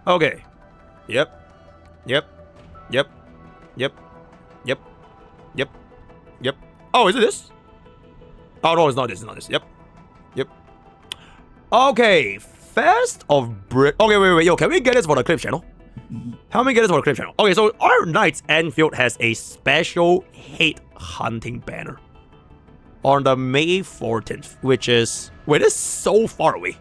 Okay. Yep. Yep. Yep. Yep. Yep. Yep. Yep. Oh, is it this? Oh, no, it's not this. It's not this. Yep. Yep. Okay. Fest of Brit. Okay, wait. Yo, can we get this for the clip channel? How many get this for the clip channel? Okay, so Arknights Endfield has a special hate hunting banner on the May 14th, which is... Wait, this is so far away.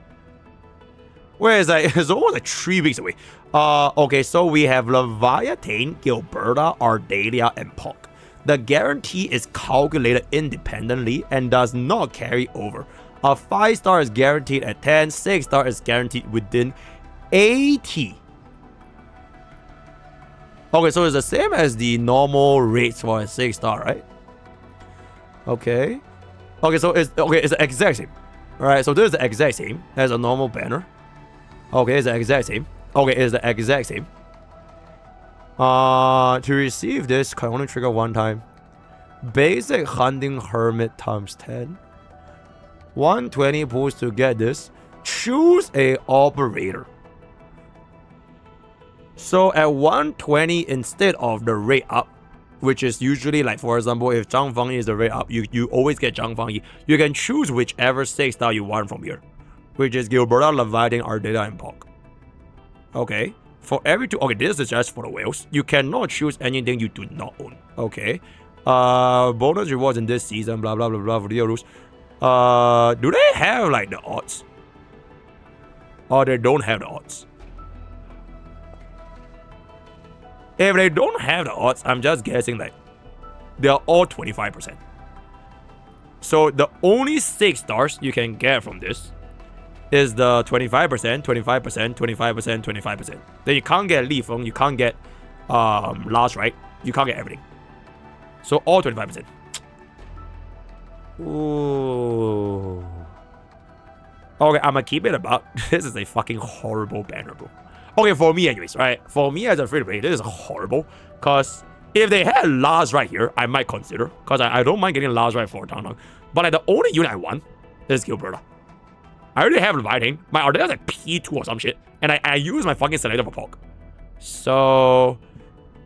Where is that? It's almost like 3 weeks away. Okay, so we have Leviathan, Gilberta, Ardalia, and Pokke. The guarantee is calculated independently and does not carry over. A 5-star is guaranteed at 10, 6-star is guaranteed within 80. Okay, so it's the same as the normal rates for a 6-star, right? Okay. Okay, so it's the exact same. Alright, so this is the exact same as a normal banner. Okay, it's the exact same. Okay, it's the exact same. To receive this, can only trigger one time. Basic hunting hermit times 10. 120 pulls to get this. Choose a operator. So at 120 instead of the rate up, which is usually like, for example, if Zhang Fangyi is the rate up, you always get Zhang Fangyi. You can choose whichever 6-star you want from here, which is Gilberta, Leviathan, Ardalia, and Pokke. Okay. For every two, okay, this is just for the whales. You cannot choose anything you do not own. Okay. Bonus rewards in this season, blah blah blah blah. Video rules. Do they have like the odds? Or they don't have the odds? If they don't have the odds, I'm just guessing like they are all 25%. So the only 6 stars you can get from this is the 25%, 25%, 25%, 25%. Then you can't get Li Feng, you can't get last right, you can't get everything. So all 25%. Ooh. Okay, I'ma keep it about. This is a fucking horrible banner, bro. Okay, for me anyways, right? For me as a free-to-play, this is horrible. Because if they had last right here, I might consider. Because I don't mind getting last right for Tangnang. But like the only unit I want is Gilberta. I already have Leviathan. My Ardalia is like P2 or some shit. And I use my fucking selector for Pokke. So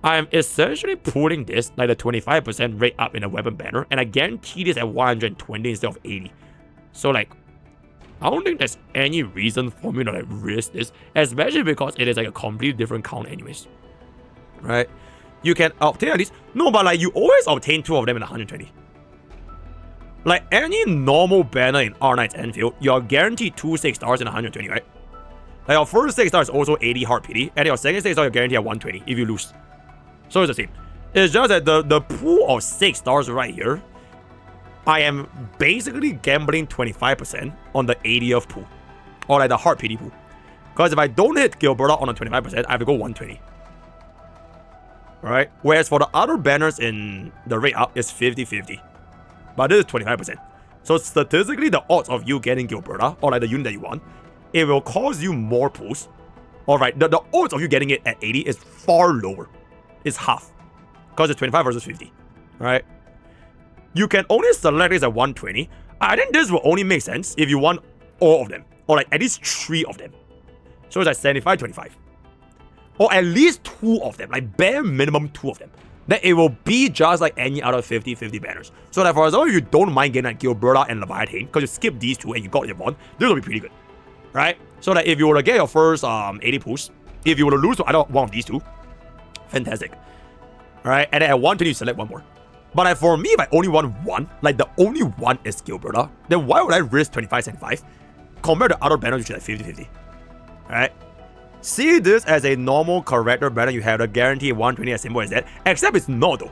I'm essentially putting this like the 25% rate up in a weapon banner. And I guarantee this at 120 instead of 80. So like, I don't think there's any reason for me to like risk this, especially because it is like a completely different count anyways. Right? You can obtain at least, no, but like you always obtain 2 of them in 120. Like any normal banner in Arknights Endfield, you're guaranteed 2 6-stars in 120, right? Like your first 6-star is also 80 heart pity, and your second 6-star you're guaranteed at 120 if you lose. So it's the same. It's just that the pool of 6-stars right here, I am basically gambling 25% on the 80th pool. Or like the heart pity pool. Because if I don't hit Gilberta on the 25%, I have to go 120. Alright? Whereas for the other banners in the rate up, it's 50-50. But this is 25%. So statistically, the odds of you getting Gilberta, or like the unit that you want, it will cause you more pulls. Alright, the odds of you getting it at 80 is far lower. It's half. Because it's 25 versus 50. Alright? You can only select this at 120. I think this will only make sense if you want all of them. Or like at least 3 of them. So it's like 75-25. Or at least 2 of them. Like bare minimum 2 of them. Then it will be just like any other 50-50 banners. So that for example, if you don't mind getting like Gilberta and Leviathan, because you skip these 2 and you got your bond, this will be pretty good. Right? So that if you were to get your first 80 pulls, if you were to lose to either one of these 2, fantastic. Alright, and then at 120 you select one more. But like for me, if I only want one, like the only one is Gilberta, then why would I risk 25-75 compared to other banners which is like 50-50? Alright? See this as a normal character banner, you have a guarantee 120 as simple as that, except it's not though.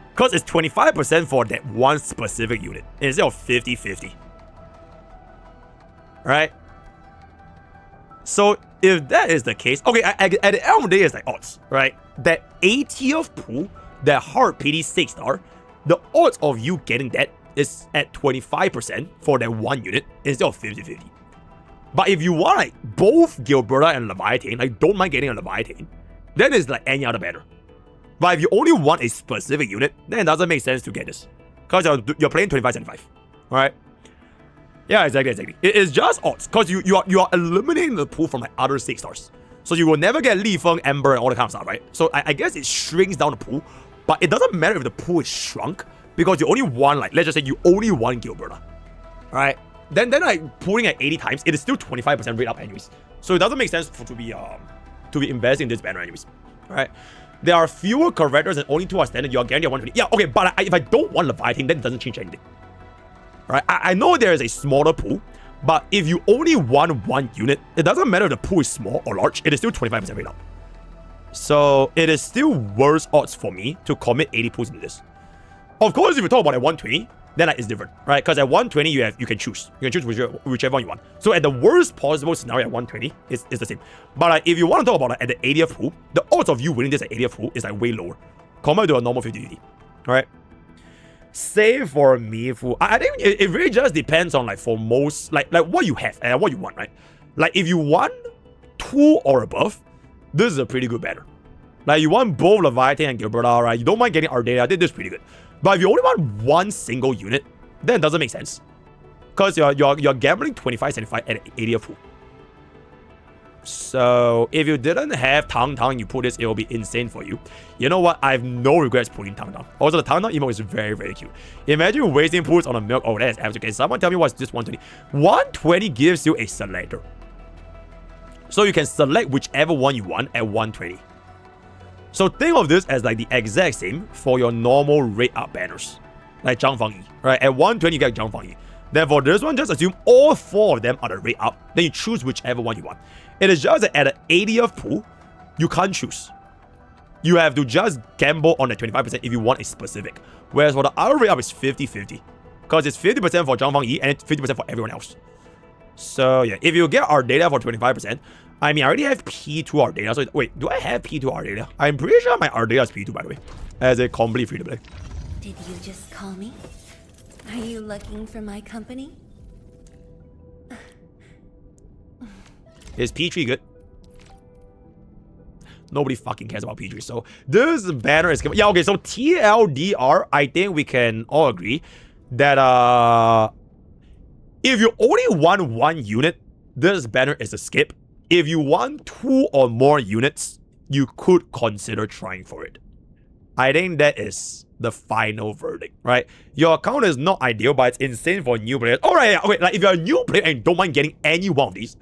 Because it's 25% for that one specific unit instead of 50-50. Right? So if that is the case, okay, at the end of the day, it's like odds, right? That 80th pool, that hard pity 6-star, the odds of you getting that is at 25% for that one unit instead of 50-50. But if you want like both Gilberta and Leviathan, like don't mind getting a Leviathan, then it's like any other banner. But if you only want a specific unit, then it doesn't make sense to get this. Because you're playing 25-75. Alright? Yeah, exactly. It is just odds. Because you are eliminating the pool from like other 6-stars. So you will never get Li Feng, Ember, and all that kind of stuff, right? So I guess it shrinks down the pool, but it doesn't matter if the pool is shrunk because you only want, like, let's just say you only want Gilberta, right? Then like pulling at 80 times, it is still 25% rate up anyways. So it doesn't make sense to be investing in this banner anyways, right? There are fewer characters and only 2 are standard. You're guaranteed 120. Yeah, okay, but if I don't want Leviathan, then it doesn't change anything, right? I know there is a smaller pool, but if you only want 1 unit, it doesn't matter if the pool is small or large, it is still 25% rate up. So it is still worse odds for me to commit 80 pools into this. Of course, if you talk about at 120, then it's different, right? Because at 120, you can choose. You can choose whichever one you want. So at the worst possible scenario at 120 is the same. But if you want to talk about at the 80th pool, the odds of you winning this at 80th pool is like way lower compared to a normal 50-50, right? Save for me, fool. I think it really just depends on, like, for most, like what you have and what you want, right? Like if you want 2 or above, this is a pretty good banner. Like you want both Leviathan and Gilberta, right? You don't mind getting Ardea, this is pretty good. But if you only want 1 single unit, then it doesn't make sense. Because you're gambling 25-75 at 80th pool. So if you didn't have Tang Tang, you put this, it will be insane for you. You know what? I have no regrets putting Tang Tang. Also, the Tang Tang emote is very, very cute. Imagine wasting pools on a milk. Oh, that is absolutely okay. Someone tell me what's this 120. 120 gives you a selector. So you can select whichever one you want at 120. So think of this as like the exact same for your normal rate up banners. Like Zhang Fang Yi, right? At 120, you get Zhang Fang Yi. Then for this one, just assume all 4 of them are the rate up. Then you choose whichever one you want. It is just that at the 80th pool, you can't choose. You have to just gamble on the 25% if you want a specific. Whereas for the other rate up, it's 50-50. Because it's 50% for Zhang Fang Yi and it's 50% for everyone else. So yeah, if you get our data for 25%, I mean, I already have P2 our data. So wait, do I have P2 our data? I'm pretty sure my our data is P2, by the way, as a complete free to play. Did you just call me? Are you looking for my company? Is P3 good? Nobody fucking cares about P3. So this banner is... Yeah, okay, so TLDR, I think we can all agree that if you only want 1 unit, this banner is a skip. If you want 2 or more units, you could consider trying for it. I think that is the final verdict, right? Your account is not ideal, but it's insane for new players. Alright, yeah, okay, like if you're a new player and don't mind getting any one of these,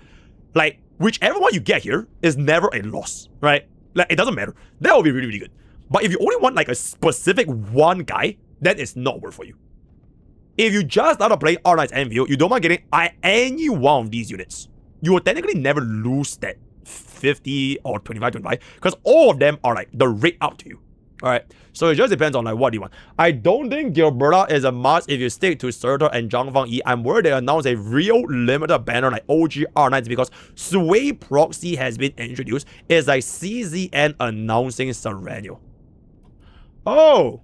like whichever one you get here is never a loss, right? Like it doesn't matter. That will be really, really good. But if you only want like a specific one guy, then it's not worth for you. If you just start playing Arknights Endfield, you don't mind getting any one of these units, you will technically never lose that 50 or 25 because all of them are like the rate up to you. Alright, so it just depends on like what you want. I don't think Gilberta is a must if you stick to Surtur and Zhang Fang Yi. I'm worried they announce a real limited banner like OG Arknights because Sway Proxy has been introduced. It's like CZN announcing Serennial. Oh,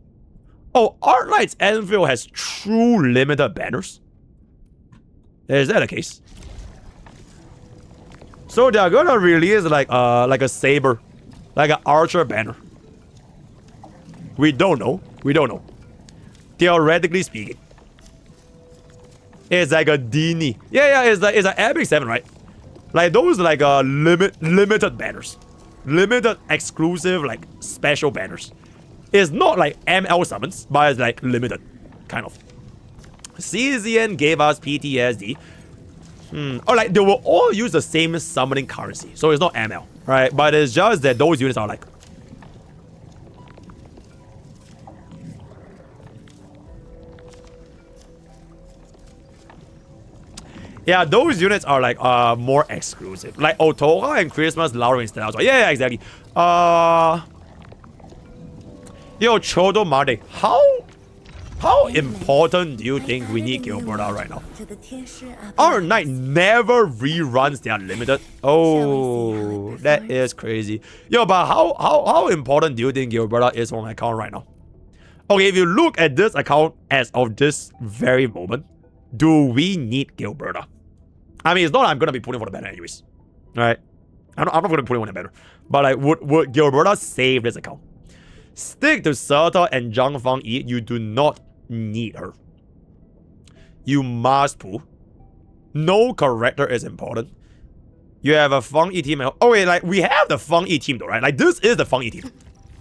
Arknights Endfield has true limited banners. Is that the case? So they're gonna release like a saber, like an archer banner. We don't know. Theoretically speaking, it's like a Dini. Yeah, it's an Epic 7, right? Like those like limited banners, limited exclusive like special banners. It's not like ML summons, but it's like limited, kind of. CZN gave us PTSD. Or like they will all use the same summoning currency, so it's not ML, right? But it's just that those units are like. Yeah, those units are like more exclusive. Like Otoga and Christmas Lowering Style. So yeah, exactly. Yo, Chodo Made, how important do you think we need Gilberta right now? Our Knight never reruns their limited. Oh, that is crazy. Yo, but how important do you think Gilberta is on my account right now? Okay, if you look at this account as of this very moment, do we need Gilberta? I mean, it's not like I'm gonna be putting for the banner anyways, right? I'm not gonna put it on the banner. But like, would Gilberta save this account? Stick to Surtur and Zhang Fang Yi. You do not need her. You must pull. No character is important. You have a Feng E team. Oh wait, like we have the Feng E team though, right? Like this is the Feng E team.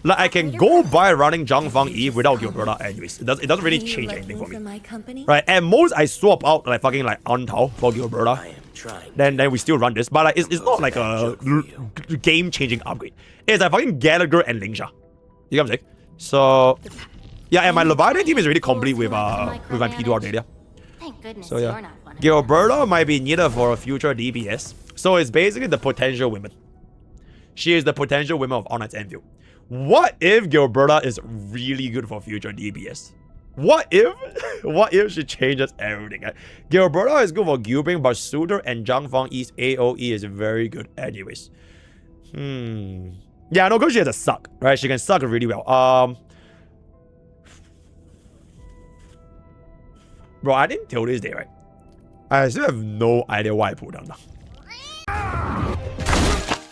Like I can go by running Zhang Feng E without Gilberta anyways. It doesn't really change anything for me. Right? At most I swap out like fucking like Antao for Gilberta. Then we still run this. But like it's not like a game changing upgrade. It's like fucking Gallagher and Lingsha. You know what I'm saying? So yeah, and my Leviathan team is really complete with my P2 Arcadia. Thank goodness So you're yeah. not one of Gilberta might be needed for a future DPS. So it's basically the potential women. She is the potential women of Arknights Endfield. What if Gilberta is really good for future DPS? What if she changes everything? Gilberta is good for Gilbing, but Suter and Zhang Feng E's AoE is very good anyways. Yeah, no, because she has a suck, right? She can suck really well. Bro, I didn't till this day, right? I still have no idea why I pulled down now.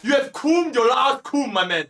You have cooled your last cool, my man.